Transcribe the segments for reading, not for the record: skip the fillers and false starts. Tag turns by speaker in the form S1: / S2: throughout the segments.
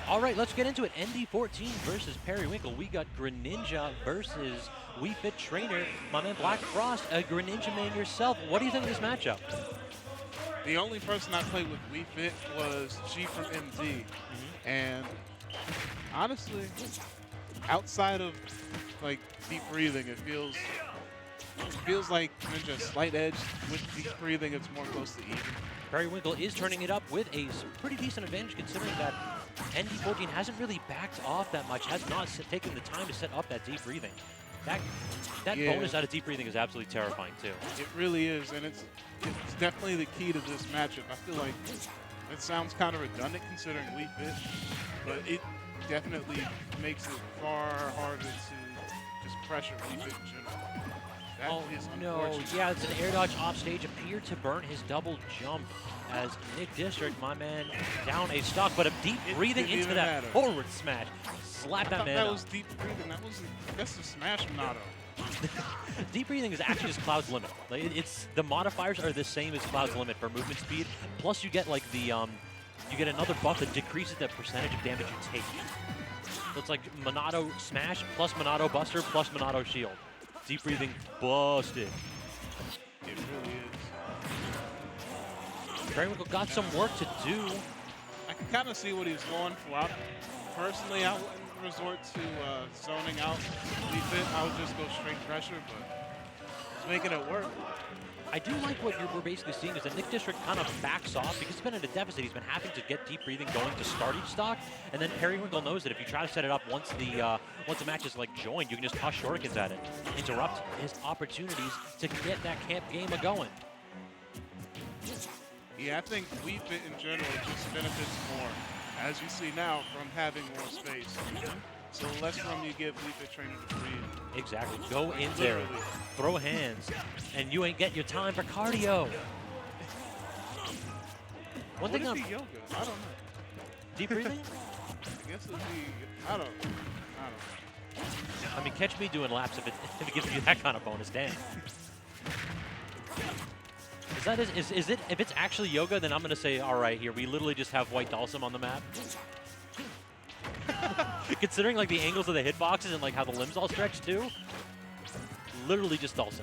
S1: All right, let's get into it. ND14 versus Perrywinkle. We got Greninja versus Wii Fit Trainer. My man Black Frost, a Greninja man yourself. What do you think of this matchup?
S2: The only person I played with Wii Fit was G from MD. And honestly, outside of like deep breathing, it feels like Greninja's slight edge. With deep breathing, it's more close to even.
S1: Perrywinkle is turning it up with a pretty decent advantage considering that ND14 hasn't really backed off that much, has not taken the time to set up that deep breathing. That bonus out of deep breathing is absolutely terrifying too.
S2: It really is, and it's definitely the key to this matchup. I feel like it sounds kind of redundant considering Wii Fit, but it definitely makes it far harder to just pressure Wii Fit in general. That is unfortunate.
S1: Yeah, it's an air dodge off stage. Appeared to burn his double jump as NickDistrict, my man, down a stock, but a deep breathing into that forward smash. Slap that man
S2: That
S1: up.
S2: was deep breathing. That's the smash motto.
S1: Deep breathing is actually just Cloud's limit. Like, the modifiers are the same as Cloud's limit for movement speed. Plus, you get like the you get another buff that decreases the percentage of damage you take. So it's like Monado smash plus Monado buster plus Monado shield. Deep breathing busted.
S2: It really is.
S1: Perrywinkle got some work to do.
S2: I can kind of see what he's going for. Personally, I wouldn't resort to zoning out Wii Fit. I would just go straight pressure, but he's making it work.
S1: I do like what we're basically seeing is that NickDistrict kind of backs off because he's been in a deficit. He's been having to get deep breathing going to start each stock, and then Perrywinkle knows that if you try to set it up once the match is like joined, you can just toss shurikens at it, interrupt his opportunities to get that camp game going.
S2: Yeah, I think Wii Fit in general just benefits more, as you see now, from having more space. So the less room you give Wii Fit Trainer to breathe.
S1: Exactly. Go in there, throw hands, and you ain't get your time for cardio.
S2: One thing on yoga, I don't know.
S1: Deep breathing?
S2: I guess it'll be. I don't know.
S1: I mean, catch me doing laps if it gives you that kind of bonus. Damn. Is it? If it's actually yoga, then I'm gonna say, all right, here we literally just have White Dhalsim on the map. Considering like the angles of the hitboxes and like how the limbs all stretch too, literally just Dhalsim.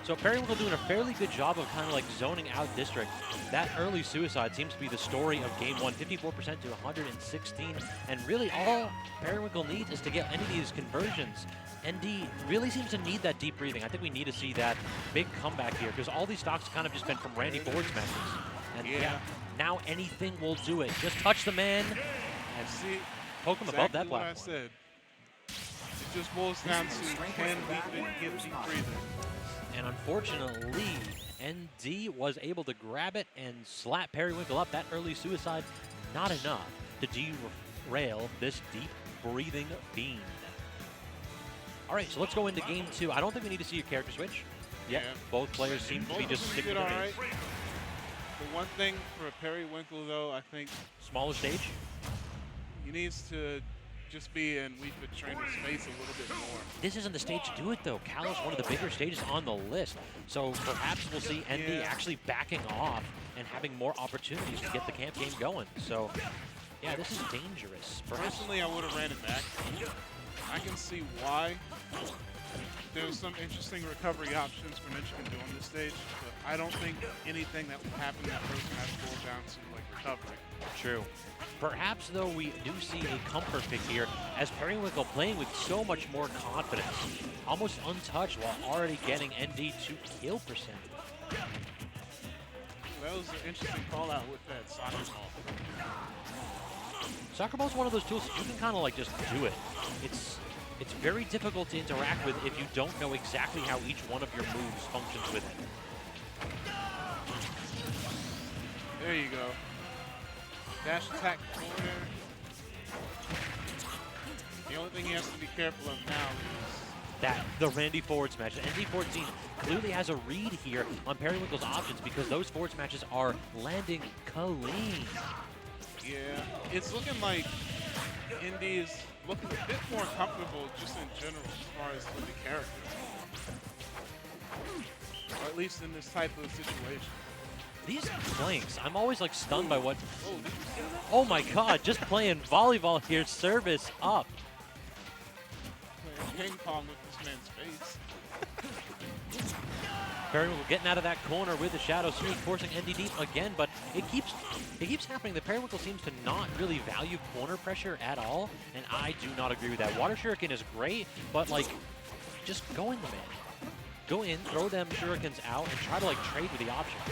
S1: So Perrywinkle doing a fairly good job of kind of like zoning out District. That early suicide seems to be the story of game one, 54% to 116, and really all Perrywinkle needs is to get any of these conversions. ND really seems to need that deep breathing. I think we need to see that big comeback here because all these stocks kind of just been from Randy Ford's matches. And yeah, now anything will do it. Just touch the man and poke him above that platform.
S2: What I said. It just boils down to can Wii Fit get deep breathing.
S1: And unfortunately, ND was able to grab it and slap Perrywinkle up. That early suicide, not enough to derail this deep breathing fiend. All right, so let's go into game two. I don't think we need to see a character switch. Yeah, both players seem to be just sticking to
S2: right. The one thing for Perrywinkle, though, I think
S1: smaller stage.
S2: He needs to just be in Wii Fit Trainer's space a little bit more.
S1: This isn't the stage to do it, though. Cal is one of the bigger stages on the list. So perhaps we'll see ND actually backing off and having more opportunities to get the camp game going. So, yeah, this is dangerous.
S2: Personally, I would have ran it back. I can see why. There's some interesting recovery options Greninja can do on this stage, but I don't think anything that would happen that first match boils down to like recovery.
S1: True. Perhaps, though, we do see a comfort pick here as Perrywinkle playing with so much more confidence. Almost untouched while already getting ND to kill percent.
S2: That was an interesting call out with that soccer ball.
S1: Soccer ball is one of those tools that you can kind of like just do it. It's very difficult to interact with if you don't know exactly how each one of your moves functions with it.
S2: There you go. Dash attack corner. The only thing he has to be careful of now is
S1: the Randy Ford smash. ND14 clearly has a read here on Perrywinkle's options because those Ford smashes are landing clean.
S2: Yeah, it's looking like Indy is looking a bit more comfortable just in general as far as with the character. Or at least in this type of situation.
S1: These flanks, I'm always like stunned by what. Oh my god, just playing volleyball here, service up.
S2: Playing ping pong with this man's face.
S1: Perrywinkle getting out of that corner with the Shadow Sneak, forcing ND deep again, but it keeps happening. The Perrywinkle seems to not really value corner pressure at all, and I do not agree with that. Water Shuriken is great, but like, just go in the man. Go in, throw them Shurikens out, and try to like trade with the options.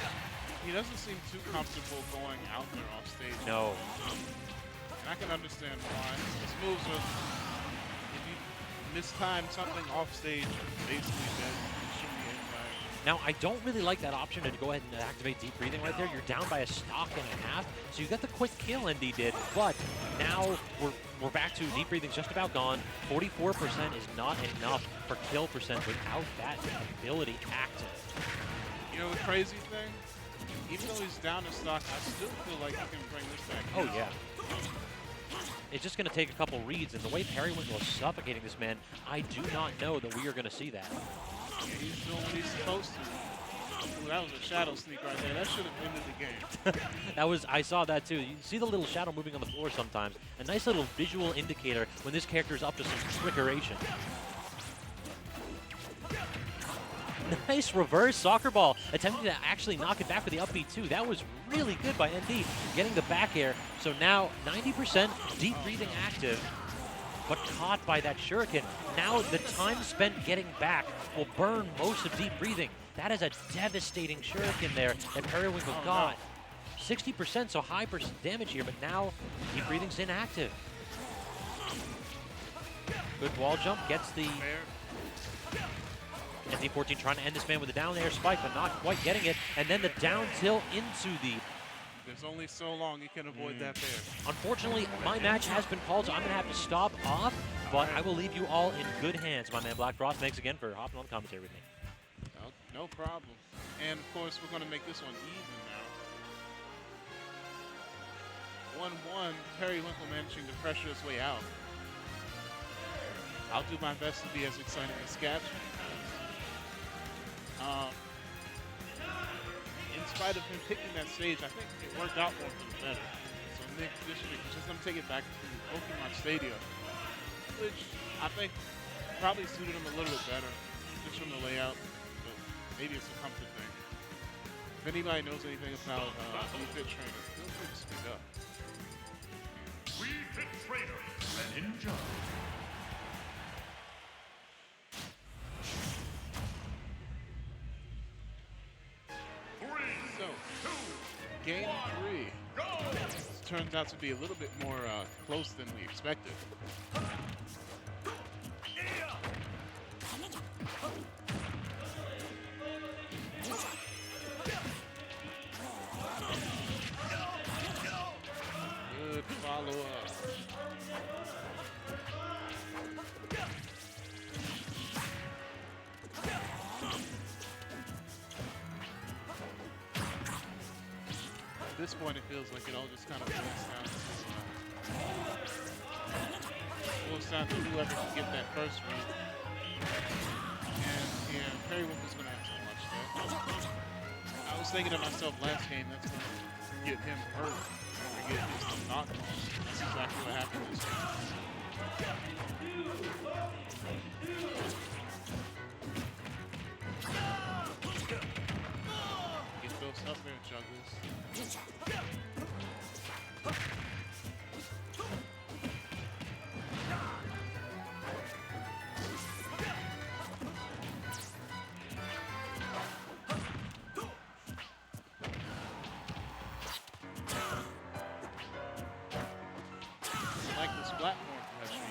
S2: He doesn't seem too comfortable going out there off stage.
S1: No.
S2: And I can understand why. His moves are, if you mistime something off stage, basically dead.
S1: Now, I don't really like that option to go ahead and activate Deep Breathing right there. You're down by a stock and a half, so you got the quick kill ND did, but now we're back to Deep Breathing's just about gone. 44% is not enough for kill percent without that ability active.
S2: You know the crazy thing? Even though he's down in stock, I still feel like he can bring this back.
S1: Oh, yeah. It's just going to take a couple reads, and the way Perrywinkle is suffocating this man, I do not know that we are going to see that.
S2: Yeah, he's doing what he's supposed to. Ooh, that was a shadow sneak right there. That should have ended the game.
S1: I saw that too. You see the little shadow moving on the floor sometimes. A nice little visual indicator when this character is up to some trickeration. Nice reverse soccer ball, attempting to actually knock it back with the up B too. That was really good by ND, getting the back air. So now 90% deep breathing active, but caught by that shuriken. Now the time spent getting back will burn most of deep breathing. That is a devastating shuriken there that Perrywinkle got. 60%, so high percent damage here, but now deep breathing's inactive. Good wall jump, gets the ND14 trying to end this man with a down air spike, but not quite getting it. And then the down tilt into the...
S2: There's only so long you can avoid that there.
S1: Unfortunately, my match has been called, so I'm going to have to stop off, but I will leave you all in good hands. My man Black Frost, thanks again for hopping on commentary with me.
S2: No problem. And of course, we're going to make this one even now. 1-1, Perrywinkle managing to pressure his way out. I'll do my best to be as exciting as Sketch. In spite of him picking that stage, I think it worked out for him better. So NickDistrict is just going to take it back to Pokemon Stadium, which I think probably suited him a little bit better, just from the layout, but maybe it's a comfort thing. If anybody knows anything about Wii Fit Trainer, feel free to speak up.
S3: Wii Fit Trainer, Greninja.
S2: Game 3 this turns out to be a little bit more close than we expected. Good follow-up. At this point, it feels like it all just kind of boils down to whoever can get that first read. And yeah, Perrywinkle's going to have so much there. I was thinking to myself last game, that's going to get him hurt and get his knockoff. That's exactly what happened this game. Get those up there, Juggles. Like this platform pressure he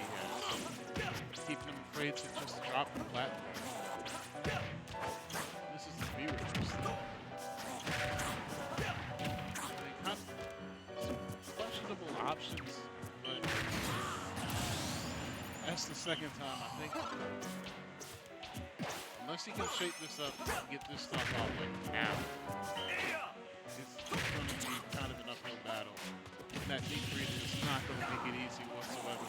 S2: has. Keeping him afraid to just drop the platform. This is the B-reverse. Questionable options, but that's the second time I think. Unless he can shake this up and get this stuff out like now, it's going to be kind of an uphill battle. And that deep breathing is not going to make it easy whatsoever.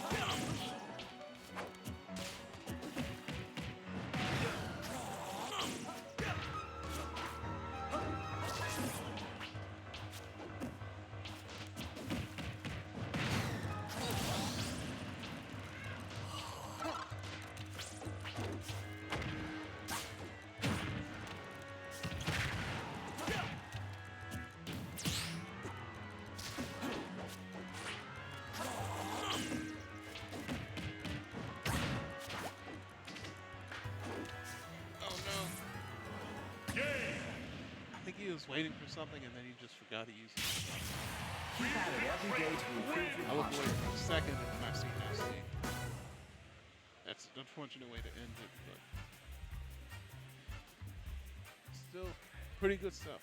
S2: was waiting for something and then he just forgot to use it.
S4: Keep at it every day to improve your
S2: I looked
S4: posture.
S2: away for a second and then I seen SC. That's an unfortunate way to end it, but still pretty good stuff.